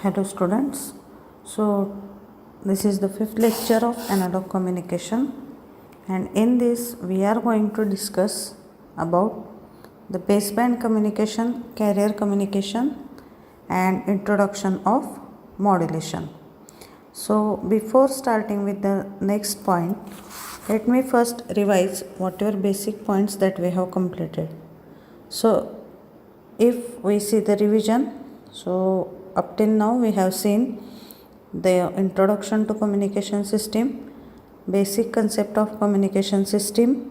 Hello students. So this is the fifth lecture of analog communication, and in this we are going to discuss about the baseband communication, carrier communication and introduction of modulation. So before starting with the next point, let me first revise whatever basic points that we have completed. So if we see the revision, so up till now we have seen the introduction to communication system, basic concept of communication system,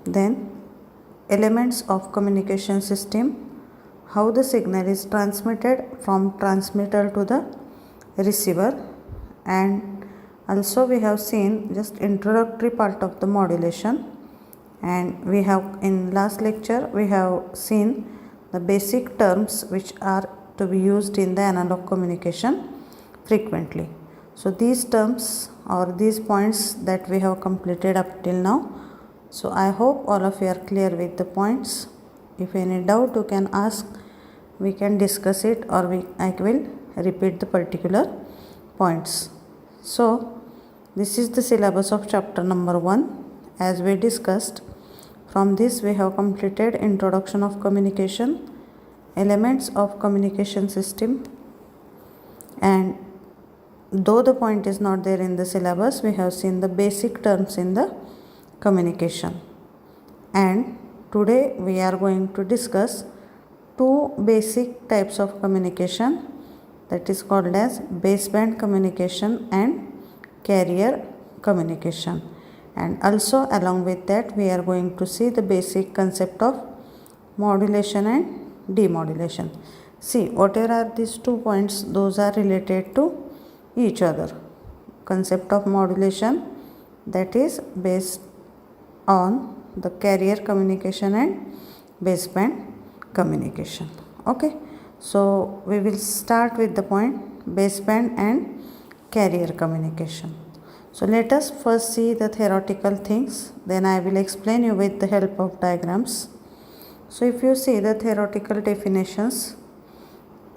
then elements of communication system, how the signal is transmitted from transmitter to the receiver, and also we have seen just introductory part of the modulation, and we have in last lecture we have seen the basic terms which are to be used in the analog communication frequently. So these terms or these points that we have completed up till now. So I hope all of you are clear with the points. If any doubt you can ask, we can discuss it, or I will repeat the particular points. So this is the syllabus of chapter number 1 as we discussed. From this we have completed introduction of communication, elements of communication system, and though the point is not there in the syllabus, we have seen the basic terms in the communication. And today we are going to discuss two basic types of communication, that is called as baseband communication and carrier communication. And also along with that we are going to see the basic concept of modulation and demodulation. See, whatever are these 2 points, those are related to each other. Concept of modulation, that is based on the carrier communication and baseband communication. Okay, so we will start with the point baseband and carrier communication. So let us first see the theoretical things, then I will explain you with the help of diagrams. So if you see the theoretical definitions,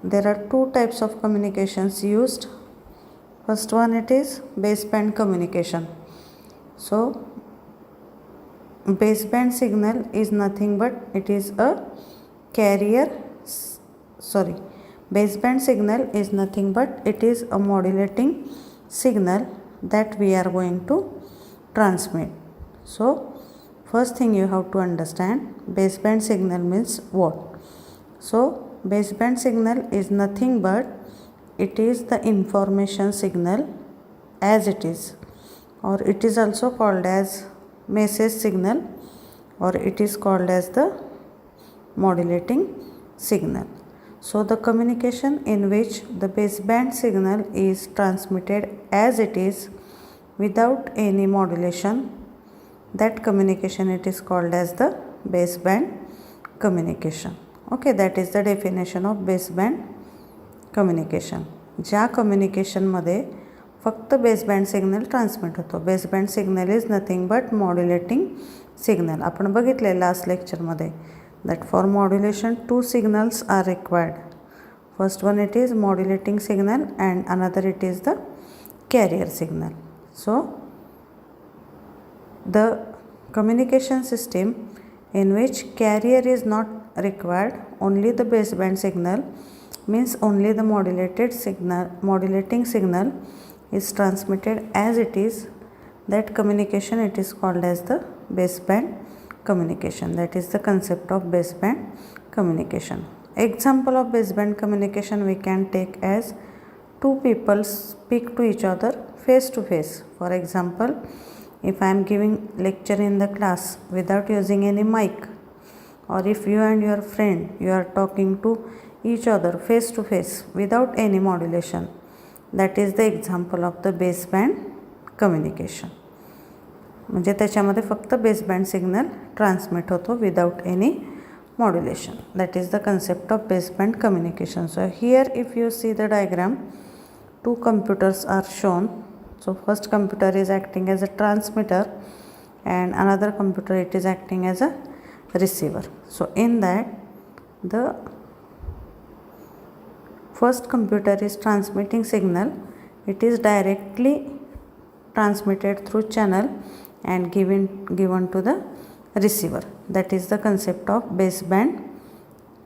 there are 2 types of communications used. First one, it is baseband communication. So baseband signal is nothing but it is a baseband signal is nothing but it is a modulating signal that we are going to transmit. So first thing you have to understand, baseband signal means what? So baseband signal is nothing but it is the information signal as it is, or it is also called as message signal, or it is called as the modulating signal. So the communication in which the baseband signal is transmitted as it is without any modulation, that communication it is called as the baseband communication. Okay, that is the definition of baseband communication. ज्या communication मध्ये फक्त baseband signal transmit होतो. Baseband signal is nothing but modulating signal. आपण बघितले last लेक्चरमध्ये that for modulation 2 signals are required. First one it is modulating signal and another it is the carrier signal. So the communication system in which carrier is not required, only the baseband signal means only the modulating signal is transmitted as it is, that communication it is called as the baseband communication. That is the concept of baseband communication. Example of baseband communication we can take as 2 people speak to each other face to face. For example, if I am giving lecture in the class without using any mic, or if you and your friend you are talking to each other face to face without any modulation, that is the example of the baseband communication. म्हणजे त्याच्यामध्ये फक्त baseband signal transmit होतो without any modulation. That is the concept of baseband communication. So here if you see the diagram, 2 computers are shown. So first computer is acting as a transmitter and another computer it is acting as a receiver. So in that the first computer is transmitting signal, it is directly transmitted through channel and given to the receiver. That is the concept of baseband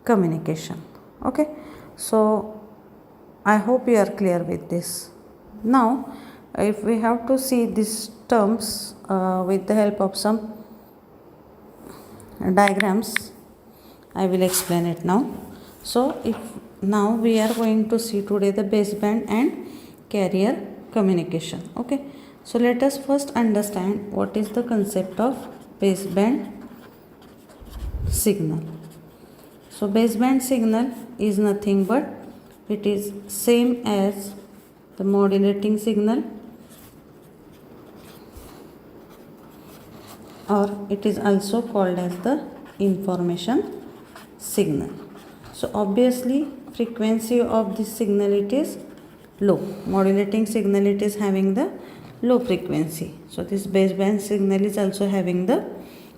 communication. Okay, so I hope you are clear with this. Now if we have to see these terms with the help of some diagrams, I will explain it now. So if now we are going to see today the baseband and carrier communication. Okay, so let us first understand what is the concept of baseband signal. So baseband signal is nothing but it is same as the modulating signal, or it is also called as the information signal. So obviously frequency of this signal it is low. Modulating signal it is having the low frequency. So this baseband signal is also having the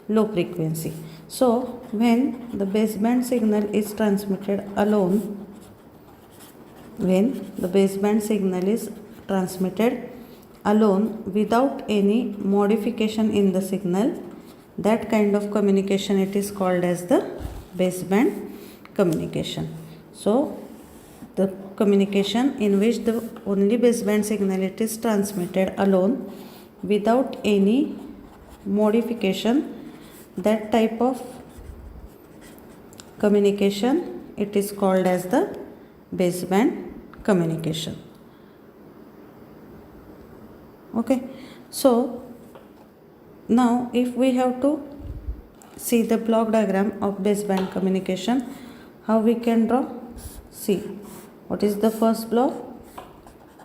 low frequency. So when the baseband signal is transmitted alone, when the baseband signal is transmitted alone without any modification in the signal, that kind of communication it is called as the baseband communication. So the communication in which the only baseband signal it is transmitted alone without any modification, that type of communication it is called as the baseband communication. Okay, so now if we have to see the block diagram of baseband communication, how we can draw? See, what is the first block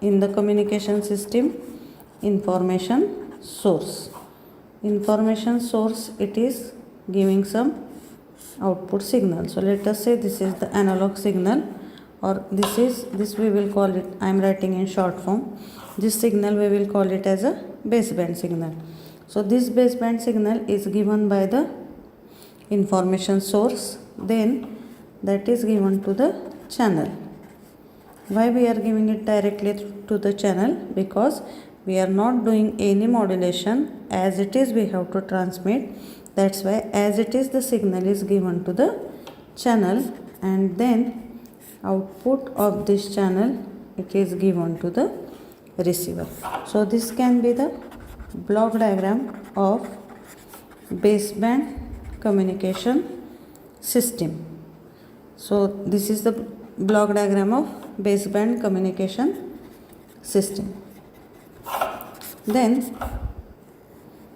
in the communication system? Information source. Information source it is giving some output signal. So let us say this is the analog signal, or this we will call it, I am writing in short form, this signal we will call it as a baseband signal. So this baseband signal is given by the information source, then that is given to the channel. Why we are giving it directly to the channel? Because we are not doing any modulation, as it is we have to transmit. That's why as it is the signal is given to the channel, and then output of this channel it is given to the receiver. So this can be the block diagram of baseband communication system. So this is the block diagram of baseband communication system. Then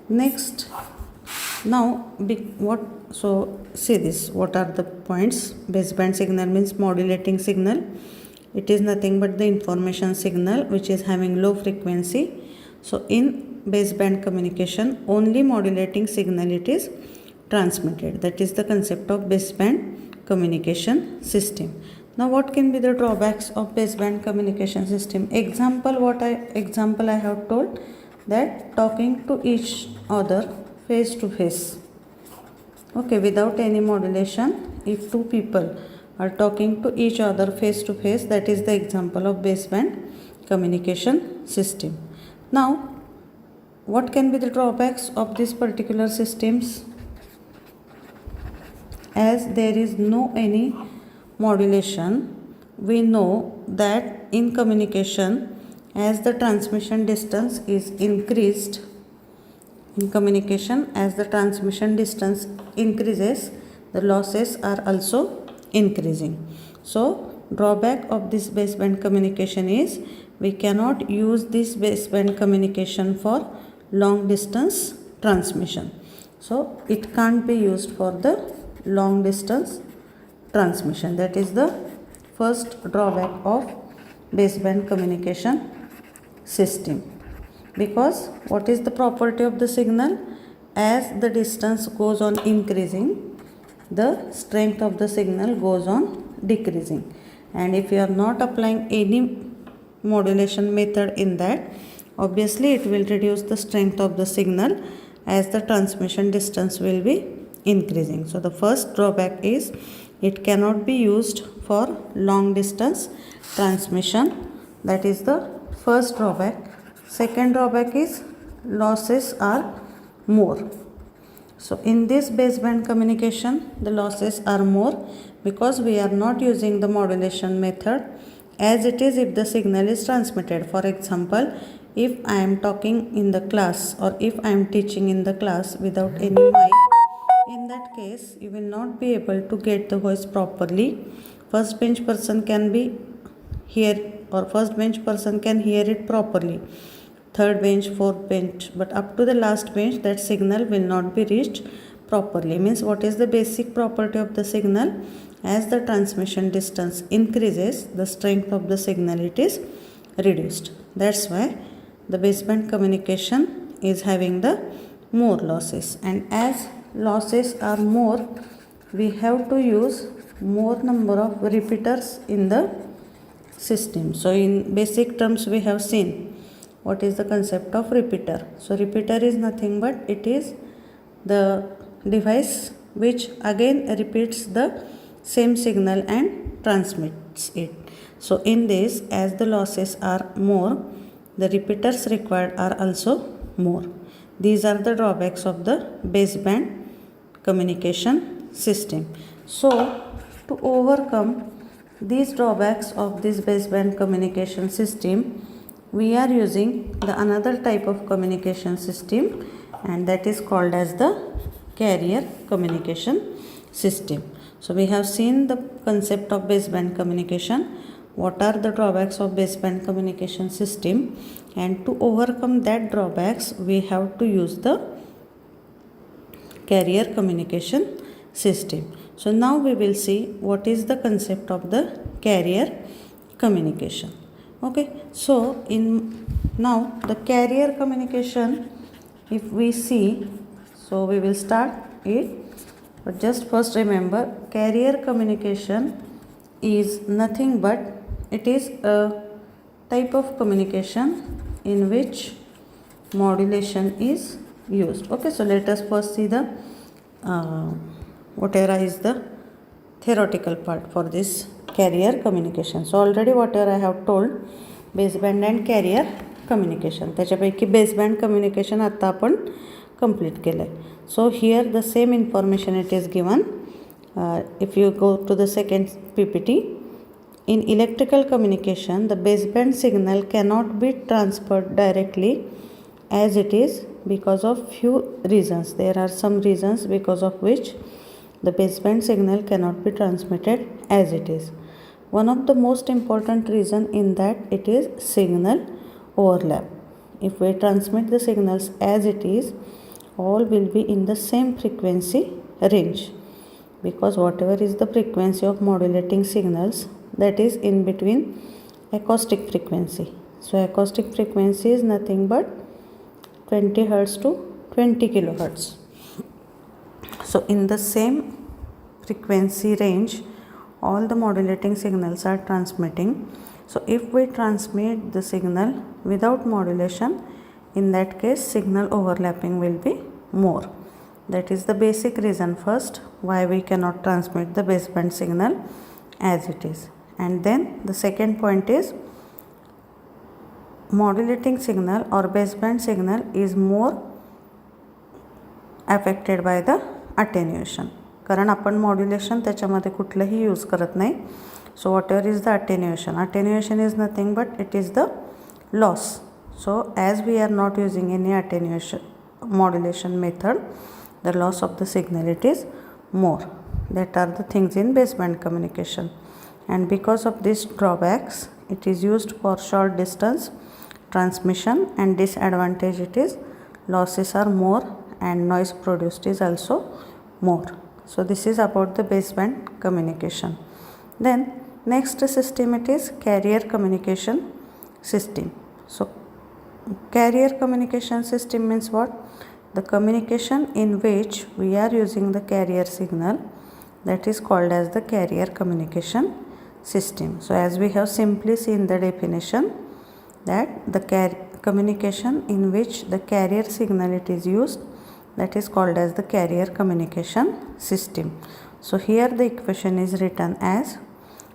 next, now so see this, what are the points? Baseband signal means modulating signal. It is nothing but the information signal which is having low frequency. So in baseband communication only modulating signal it is transmitted. That is the concept of baseband communication system. Now what can be the drawbacks of baseband communication system? Example I have told, that talking to each other face to face, okay, without any modulation. If two people are talking to each other face to face, that is the example of baseband communication system. Now what can be the drawbacks of these particular systems? As there is no any modulation, we know that in communication, as the transmission distance is increased, in communication as the transmission distance increases, the losses are also increasing. So drawback of this baseband communication is we cannot use this baseband communication for long distance transmission. So it can't be used for the long distance transmission. That is the first drawback of baseband communication system. Because what is the property of the signal? As the distance goes on increasing, the strength of the signal goes on decreasing. And if you are not applying any modulation method in that, obviously it will reduce the strength of the signal as the transmission distance will be increasing. So the first drawback is it cannot be used for long distance transmission. That is the first drawback. Second drawback is losses are more. So in this baseband communication, the losses are more because we are not using the modulation method as it is if the signal is transmitted. For example, if I am talking in the class or if I am teaching in the class without any mic, in that case you will not be able to get the voice properly. First bench person can be hear or first bench person can hear it properly, third bench, fourth bench, but up to the last bench that signal will not be reached properly. Means what is the basic property of the signal? As the transmission distance increases, the strength of the signal it is reduced. That's why the baseband communication is having the more losses, and as losses are more, we have to use more number of repeaters in the system. So in basic terms we have seen what is the concept of repeater. So repeater is nothing but it is the device which again repeats the same signal and transmits it. So in this, as the losses are more, the repeaters required are also more. These are the drawbacks of the baseband communication system. So to overcome these drawbacks of this baseband communication system, we are using the another type of communication system, and that is called as the carrier communication system. So we have seen the concept of baseband communication, what are the drawbacks of baseband communication system, and to overcome that drawbacks we have to use the carrier communication system. So now we will see what is the concept of the carrier communication. Okay, so in now the carrier communication, if we see, so we will start it, but just first remember carrier communication is nothing but it is a type of communication in which modulation is used. Okay, so let us first see the whatever is the theoretical part for this carrier communication. So already whatever I have told, baseband and carrier communication, त्याच्यापैकी baseband communication आता आपण complete केलं आहे. So here the same information it is given. If you go to the second PPT, in electrical communication the baseband signal cannot be transferred directly as it is because of few reasons. There are some reasons because of which the baseband signal cannot be transmitted as it is. One of the most important reason in that it is signal overlap. If we transmit the signals as it is, all will be in the same frequency range, because whatever is the frequency of modulating signals, that is in between acoustic frequency. So acoustic frequency is nothing but 20 Hz to 20 kHz. So in the same frequency range all the modulating signals are transmitting. So if we transmit the signal without modulation, in that case signal overlapping will be more. That is the basic reason first why we cannot transmit the baseband signal as it is. And then the second point is modulating signal or baseband signal is more affected by the attenuation, कारण आपण modulation त्याच्यामध्ये कुठलंही use करत नाही. So whatever is the attenuation is nothing but it is the loss. So as we are not using any attenuation modulation method, the loss of the signal it is more. That are the things in baseband communication, and because of these drawbacks it is used for short distance transmission, and disadvantage it is losses are more and noise produced is also more. So this is about the baseband communication. Then next system it is carrier communication system. So carrier communication system means what? The communication in which we are using the carrier signal, that is called as the carrier communication system. So as we have simply seen the definition, that the communication in which the carrier signal it is used, that is called as the carrier communication system. So here the equation is written as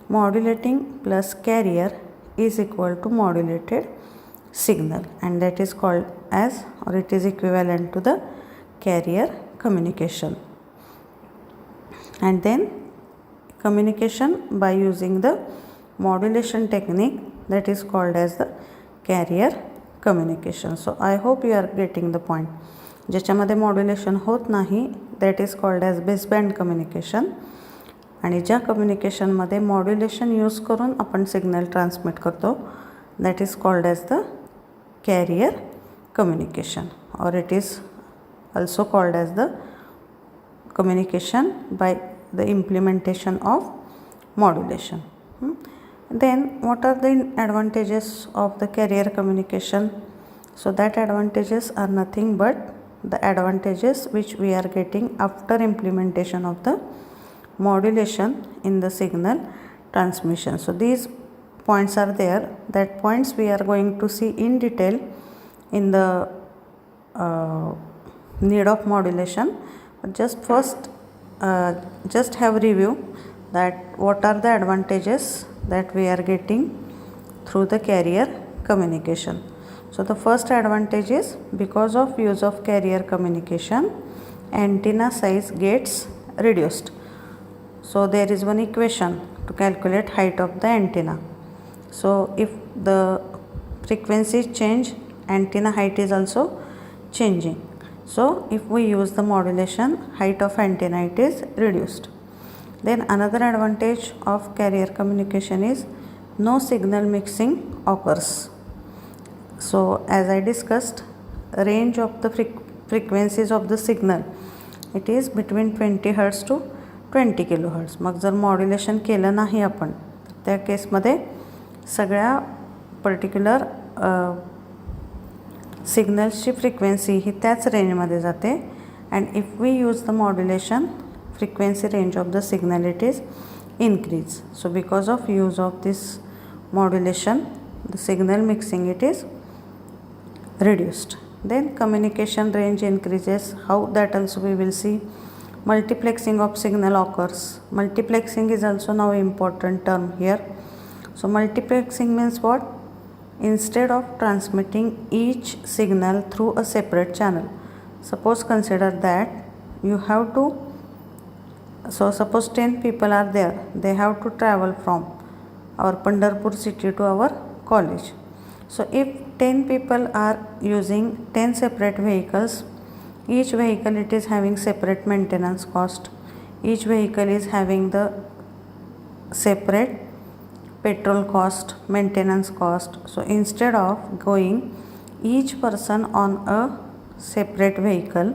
modulating plus carrier is equal to modulated signal, and that is called as, or it is equivalent to the carrier communication. And then communication by using the modulation technique, that is called as the carrier communication. So I hope you are getting the point. ज्याच्यामध्ये modulation होत नाही that is called as baseband communication, आणि ज्या कम्युनिकेशनमध्ये modulation use करून आपण signal transmit करतो that is called as the carrier communication, और it is also called as the communication by the implementation of modulation. Then what are the advantages of the carrier communication? So that advantages are nothing but the advantages which we are getting after implementation of the modulation in the signal transmission. So these points are there, that points we are going to see in detail in the need of modulation. But just first just have review that what are the advantages that we are getting through the carrier communication. So the first advantage is, because of use of carrier communication, antenna size gets reduced. So there is one equation to calculate height of the antenna. So if the frequency change, antenna height is also changing. So if we use the modulation, height of antenna it is reduced. Then another advantage of carrier communication is no signal mixing occurs. So as I discussed, range of the frequencies of the signal, it is between 20 Hz to 20 kHz. मग जर modulation केलं नाही आपण त्या केसमध्ये सगळ्या particular सिग्नल्सची frequency ही त्याच रेंजमध्ये जाते. And if we use the modulation, frequency range of the signal it is increase. So because of use of this modulation, the signal mixing it is reduced. Then communication range increases. How? That also we will see. Multiplexing of signal occurs. Multiplexing is also now important term here. So multiplexing means what? Instead of transmitting each signal through a separate channel, suppose consider that you have to, so suppose 10 people are there, they have to travel from our Pandharpur city to our college. So if 10 people are using 10 separate vehicles, each vehicle it is having separate maintenance cost, each vehicle is having the separate petrol cost, maintenance cost. So instead of going each person on a separate vehicle,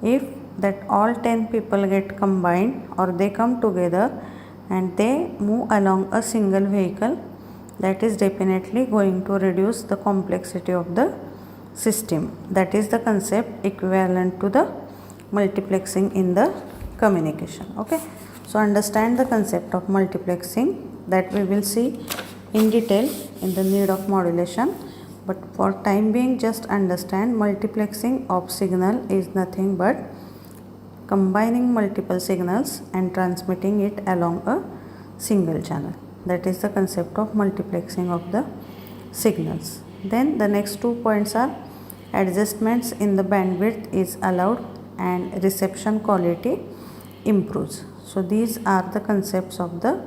if that all 10 people get combined or they come together and they move along a single vehicle, that is definitely going to reduce the complexity of the system. That is the concept equivalent to the multiplexing in the communication. Okay, so understand the concept of multiplexing, that we will see in detail in the need of modulation. But for time being, just understand multiplexing of signal is nothing but combining multiple signals and transmitting it along a single channel. That is the concept of multiplexing of the signals. Then the next 2 points are adjustments in the bandwidth is allowed and reception quality improves. So these are the concepts of the,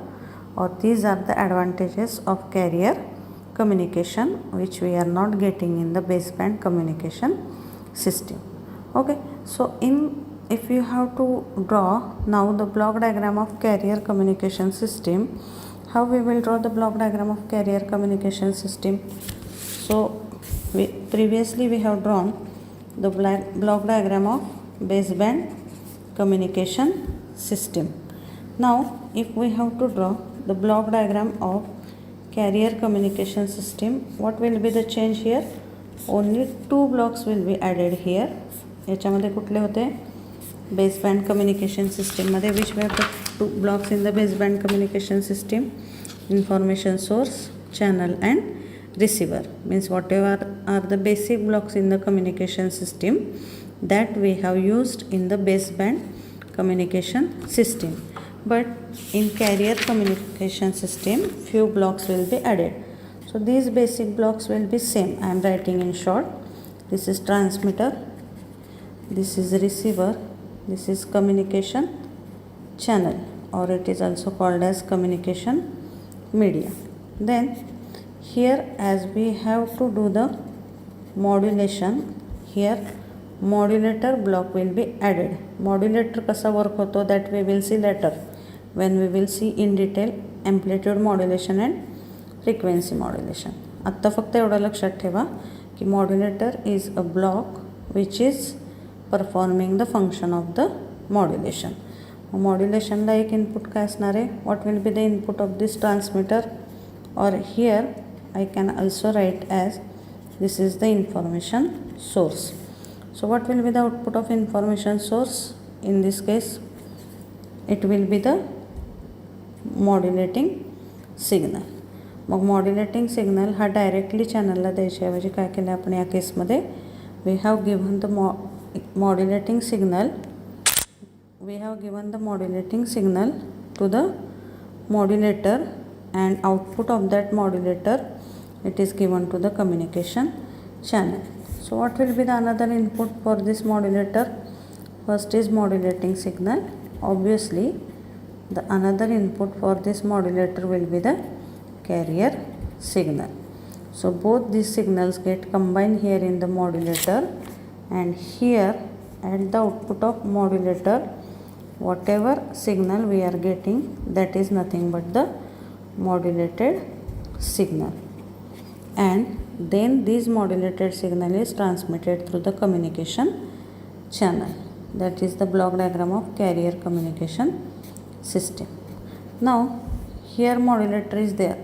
or these are the advantages of carrier communication which we are not getting in the baseband communication system. Okay, so if you have to draw now the block diagram of carrier communication system, how we will draw the block diagram of carrier communication system? So previously we have drawn the block diagram of baseband communication system. Now if we have to draw the block diagram of carrier communication system, what will be the change here? Only 2 blocks will be added here. याच्यामध्ये कुठले होते? Baseband communication system मध्ये which were the 2 blocks in the baseband communication system? Information source, channel and receiver. Means whatever are the basic blocks in the communication system that we have used in the baseband communication system. but in carrier communication system few blocks will be added. So these basic blocks will be same. I am writing in short. This is transmitter, this is receiver, this is communication channel, or it is also called as communication media. Then here, as we have to do the modulation, here modulator block will be added. Modulator कसा work होतो that we will see later when we will see in detail amplitude modulation and frequency modulation. आत्ता फक्त एवढं लक्षात ठेवा की modulator is a block which is performing the function of the modulation. Modulation ला एक input काय असणार आहे? What will be the input of this transmitter? Or here I can also write as this is the information source. So what will be the output of information source? In this case it will be the modulating signal. Mug modulating signal हा directly channelला द्यायच्याऐवजी काय केलं आपण या केसमध्ये? We have given the modulating signal to the modulator, and output of that modulator it is given to the communication channel. So what will be the another input for this modulator? First is modulating signal. Obviously the another input for this modulator will be the carrier signal. So both these signals get combined here in the modulator, and here at the output of modulator whatever signal we are getting, that is nothing but the modulated signal, and then this modulated signal is transmitted through the communication channel. That is the block diagram of carrier communication system. Now here modulator is there.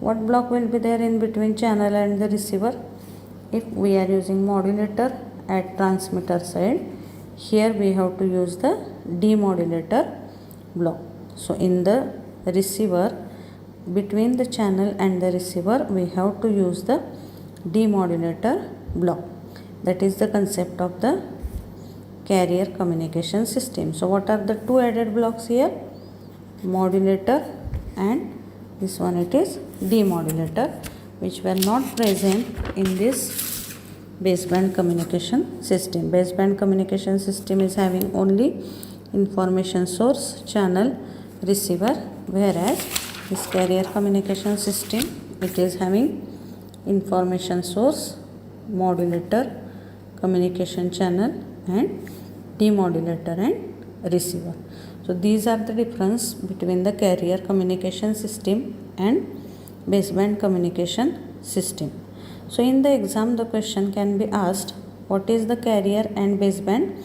What block will be there in between channel and the receiver? If we are using modulator at transmitter side, here we have to use the demodulator block. So in the receiver, between the channel and the receiver, we have to use the demodulator block. That is the concept of the carrier communication system. So what are the two added blocks here? Modulator, and this one it is demodulator, which were not present in this baseband communication system. Baseband communication system is having only information source, channel, receiver, whereas this carrier communication system, it is having information source, modulator, communication channel, and demodulator and receiver. So these are the difference between the carrier communication system and baseband communication system. So in the exam the question can be asked, what is the carrier and baseband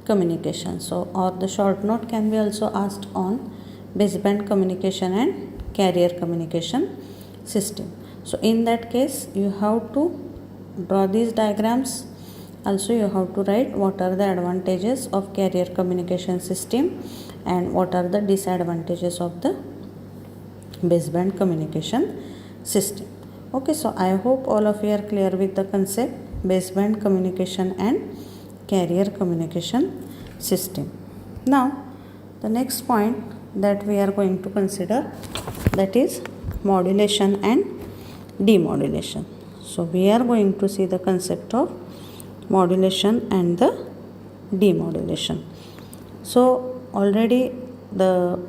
communication? So or the short note can be also asked on baseband communication and carrier communication system. So in that case you have to draw these diagrams. Also you have to write what are the advantages of carrier communication system and what are the disadvantages of the baseband communication system. Okay, so I hope all of you are clear with the concept baseband communication and carrier communication system. Now the next point that we are going to consider, that is modulation and demodulation. So we are going to see the concept of modulation and the demodulation. So already the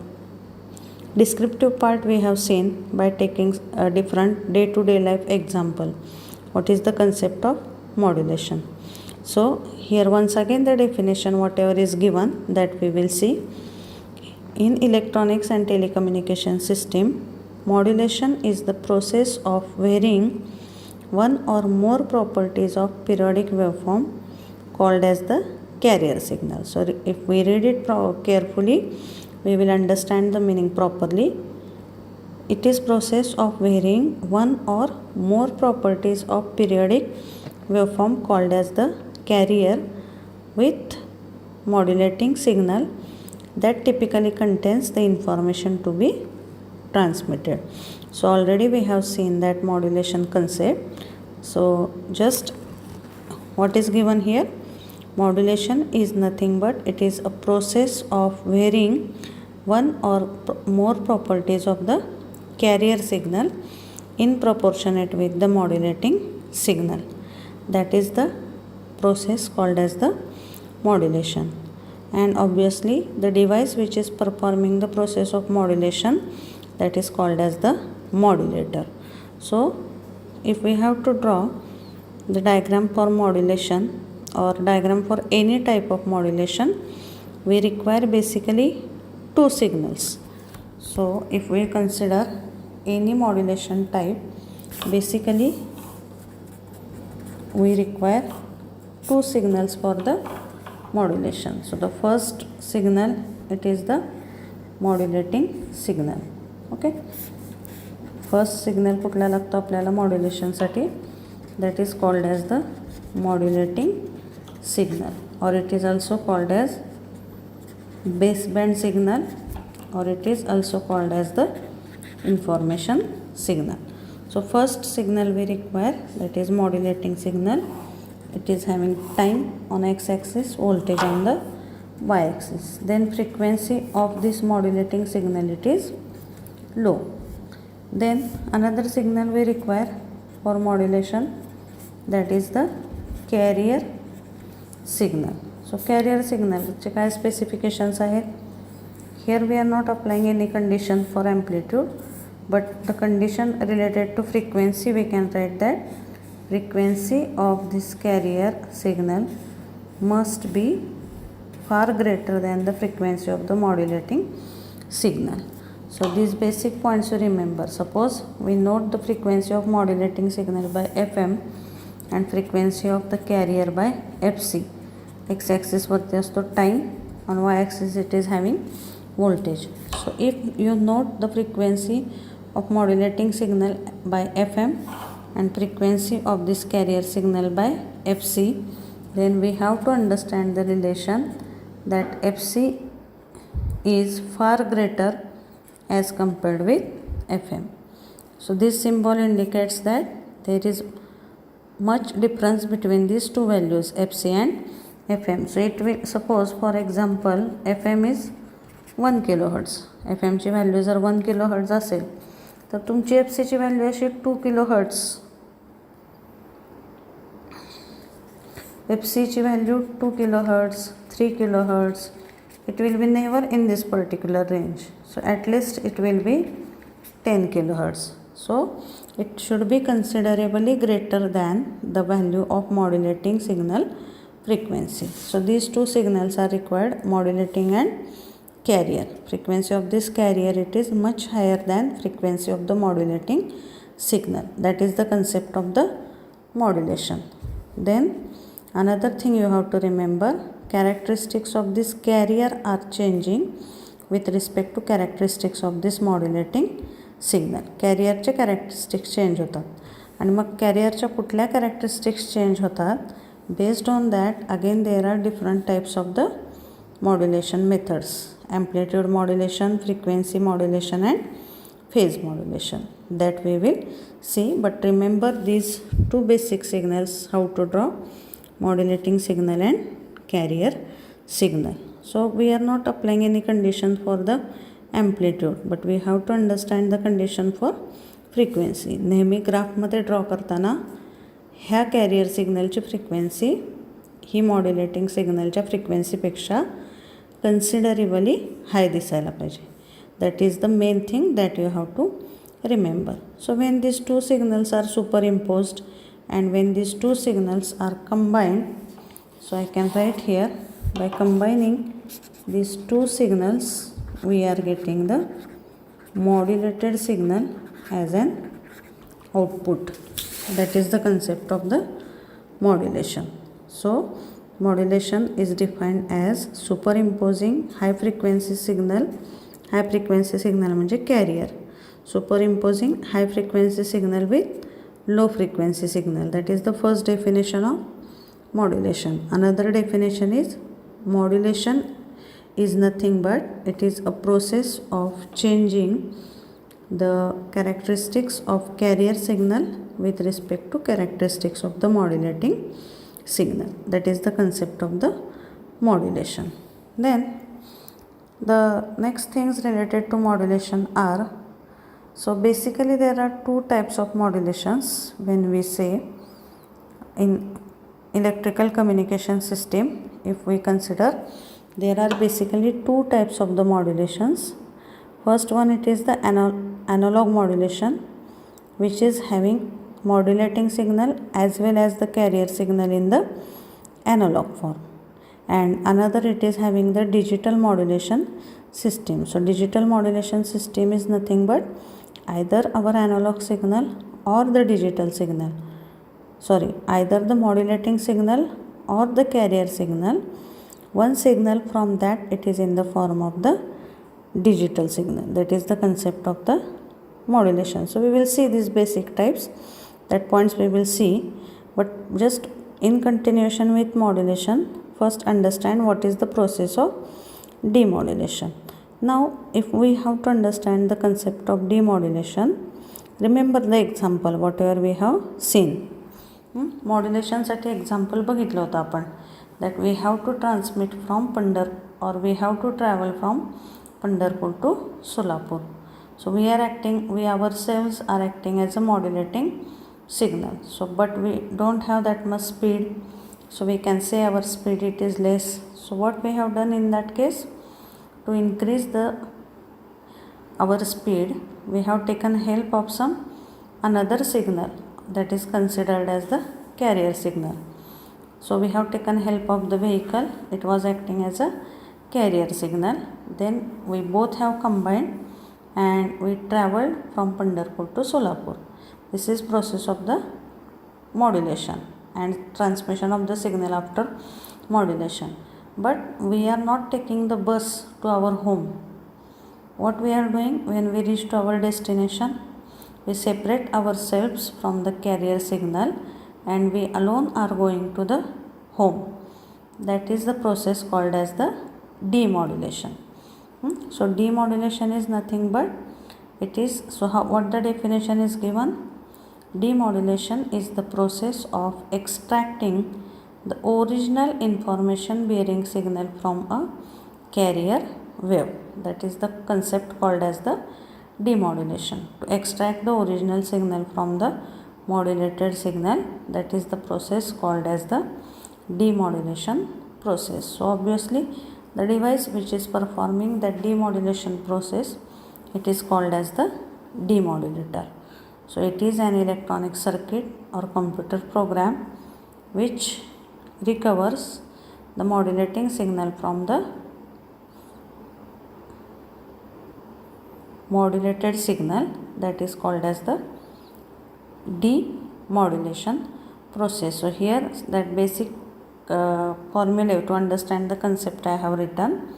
descriptive part we have seen by taking a different day-to-day life example. What is the concept of modulation? So here once again the definition whatever is given that we will see. In electronics and telecommunication system, modulation is the process of varying one or more properties of periodic waveform called as the carrier signal. So if we read it carefully, we will understand the meaning properly. It is process of varying one or more properties of periodic waveform called as the carrier with modulating signal that typically contains the information to be transmitted. So already we have seen that modulation concept. So just what is given here? Modulation is nothing but it is a process of varying one or more properties of the carrier signal in proportionate with the modulating signal. That is the process called as the modulation. And obviously the device which is performing the process of modulation, that is called as the modulator. So if we have to draw the diagram for modulation or diagram for any type of modulation, we require basically two signals. So if we consider any modulation type, basically we require two signals for the modulation. So the first signal, it is the modulating signal. Okay, first signal कुठला लागतो आपल्याला मॉड्युलेशनसाठी, that is called as the modulating signal, or it is also called as baseband signal, or it is also called as the information signal. So first signal we require, that is modulating signal. It is having time on x-axis, voltage on the y-axis. Then frequency of this modulating signal, it is low. Then another signal we require for modulation, that is the carrier signal. So carrier signal चे काय specifications आहेत? Here we are not applying any condition for amplitude, but the condition related to frequency, we can write that frequency of this carrier signal must be far greater than the frequency of the modulating signal. So these basic points you remember. Suppose we note the frequency of modulating signal by FM and frequency of the carrier by FC. X-axis वरती असतो time, on y-axis it is having voltage. So if you note the frequency of modulating signal by FM and frequency of this carrier signal by FC, then we have to understand the relation that FC is far greater as compared with FM. So this symbol indicates that there is much difference between these two values, FC and FM. So it will, suppose for example FM is 1 kilohertz, FM ची value जर 1 kilohertz असेल तर तुमची FC ची value अशी 2 kilohertz, FC ची value 2 kilohertz, 3 kilohertz. It will be never in this particular range. So at least it will be 10 kilohertz. So it should be considerably greater than the value of modulating signal frequency. So these two signals are required, modulating and carrier. Frequency of this carrier, it is much higher than frequency of the modulating signal. That is the concept of the modulation. Then another thing you have to remember, characteristics of this carrier are changing with respect to characteristics of this modulating signal. कॅरियरचे characteristics change होतात आणि मग कॅरियरच्या कुठल्या characteristics change होतात, based on that again there are different types of the modulation methods, amplitude modulation, frequency modulation and phase modulation, that we will see. But remember these two basic signals, how to draw modulating signal and carrier signal. So we are not applying any condition for the amplitude, but we have to understand the condition for frequency. नेहमी ग्राफमध्ये draw करताना ह्या career सिग्नलची frequency ही modulating सिग्नलच्या फ्रिक्वेन्सीपेक्षा considerably high दिसायला पाहिजे. That is the main thing that you have to remember. So when these two signals are superimposed and when these two signals are combined, so I can write here, by combining these two signals we are getting the modulated signal as an output. That is the concept of the modulation. So modulation is defined as superimposing high frequency signal म्हणजे carrier, superimposing high frequency signal with low frequency signal. That is the first definition of modulation. Another definition is modulation is nothing but it is a process of changing the characteristics of carrier signal with respect to characteristics of the modulating signal. That is the concept of the modulation. Then The next things related to modulation are, so basically there are two types of modulations when we say in electrical communication system. If we consider, there are basically two types of the modulations. First one, it is the analog modulation, which is having modulating signal as well as the carrier signal in the analog form, and another it is having the digital modulation system. So digital modulation system is nothing but either our analog signal or the digital signal, either the modulating signal or the carrier signal. One signal from that, it is in the form of the digital signal. That is the concept of the modulation. So we will see these basic types, that points we will see, but just in continuation with modulation, first understand what is the process of demodulation. Now if we have to understand the concept of demodulation, remember the example whatever we have seen. Modulation साठी example बघितलं होतं आपण, that we have to transmit from we have to travel from Pandharpur to Solapur. So we ourselves are acting as a modulating signal. So but we don't have that much speed, so we can say our speed it is less. So what we have done in that case, to increase our speed, we have taken help of some another signal that is considered as the carrier signal. So we have taken help of the vehicle, it was acting as a carrier signal. Then we both have combined and we traveled from Pandharpur to Solapur. This is process of the modulation and transmission of the signal after modulation. But we are not taking the bus to our home. What we are doing, when we reach to our destination, we separate ourselves from the carrier signal and we alone are going to the home. That is the process called as the demodulation. So demodulation is nothing but what the definition is given? Demodulation is the process of extracting the original information bearing signal from a carrier wave. That is the concept called as the demodulation. To extract the original signal from the modulated signal, that is the process called as the demodulation process. So obviously the device which is performing that demodulation process, it is called as the demodulator. So it is an electronic circuit or computer program which recovers the modulating signal from the modulated signal, that is called as the demodulation process. So here that basic formula to understand the concept I have written.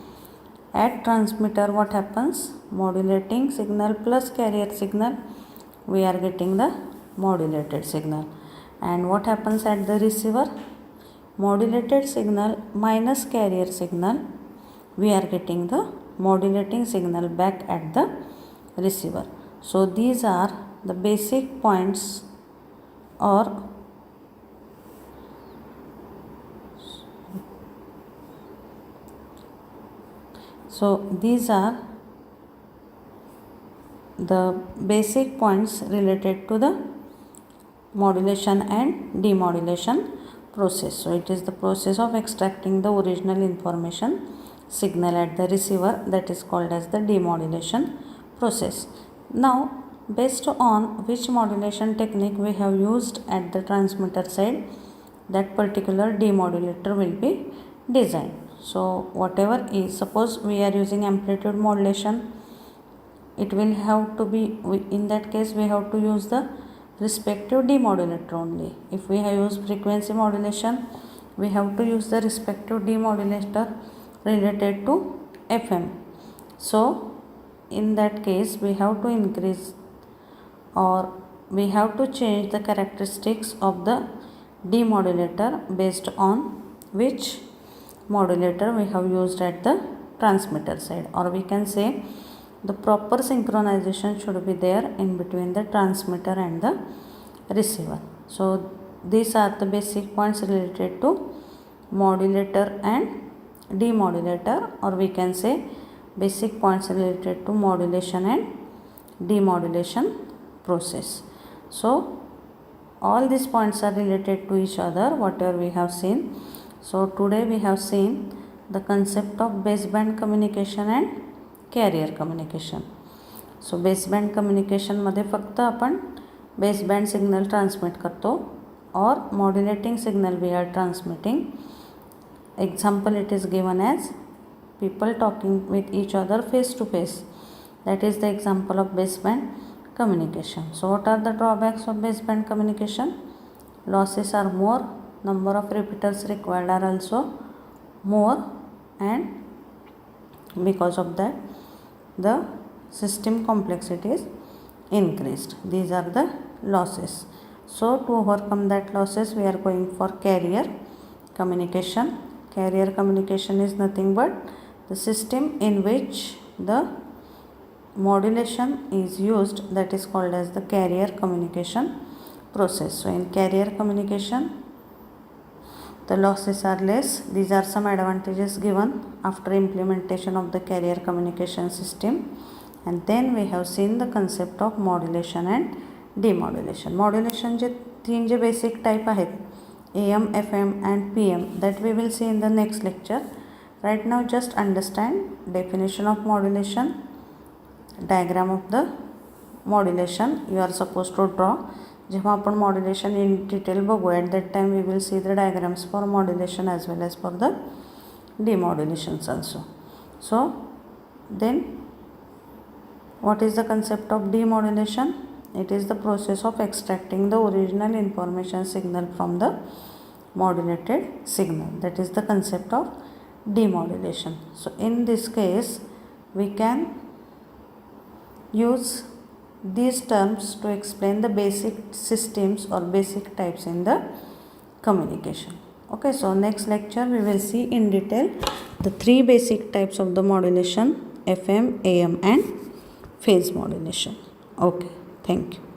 At transmitter what happens? Modulating signal plus carrier signal, we are getting the modulated signal. And what happens at the receiver? Modulated signal minus carrier signal, we are getting the modulating signal back at the receiver. So these are the basic points, or so these are the basic points related to the modulation and demodulation process. So it is the process of extracting the original information signal at the receiver, that is called as the demodulation process. Now based on which modulation technique we have used at the transmitter side, that particular demodulator will be designed. So whatever is, suppose we are using amplitude modulation, it will have to be, in that case we have to use the respective demodulator only. If we have used frequency modulation, we have to use the respective demodulator related to FM. So in that case we have to increase, or we have to change the characteristics of the demodulator based on which modulator we have used at the transmitter side, or we can say the proper synchronization should be there in between the transmitter and the receiver. So these are the basic points related to modulator and demodulator, or we can say basic points related to modulation and demodulation process. So all these points are related to each other, whatever we have seen. So today we have seen the concept of baseband communication and carrier communication. So baseband communication मध्ये फक्त आपण baseband signal transmit करतो or modulating signal we are transmitting. Example, it is given as people talking with each other face to face. That is the example of baseband communication. So what are the drawbacks of baseband communication? Losses are more, number of repeaters required are also more, and because of that the system complexity is increased. These are the losses. So to overcome that losses, we are going for carrier communication. Carrier communication is nothing but the system in which the modulation is used, that is called as the carrier communication process. So in carrier communication the losses are less. These are some advantages given after implementation of the carrier communication system. And then we have seen the concept of modulation and demodulation. Modulation जे तीन जे basic type आहेत, AM, FM and PM, that we will see in the next lecture. Right now just understand definition of modulation, diagram of the modulation you are supposed to draw. जेव्हा आपण modulation in detail बघू, at that time we will see the diagrams for modulation as well as for the demodulations also. So then what is the concept of demodulation? It is the process of extracting the original information signal from the modulated signal. That is the concept of demodulation. So in this case we can use these terms to explain the basic systems or basic types in the communication. Okay, so next lecture we will see in detail the three basic types of the modulation: FM, AM and phase modulation. Okay, thank you.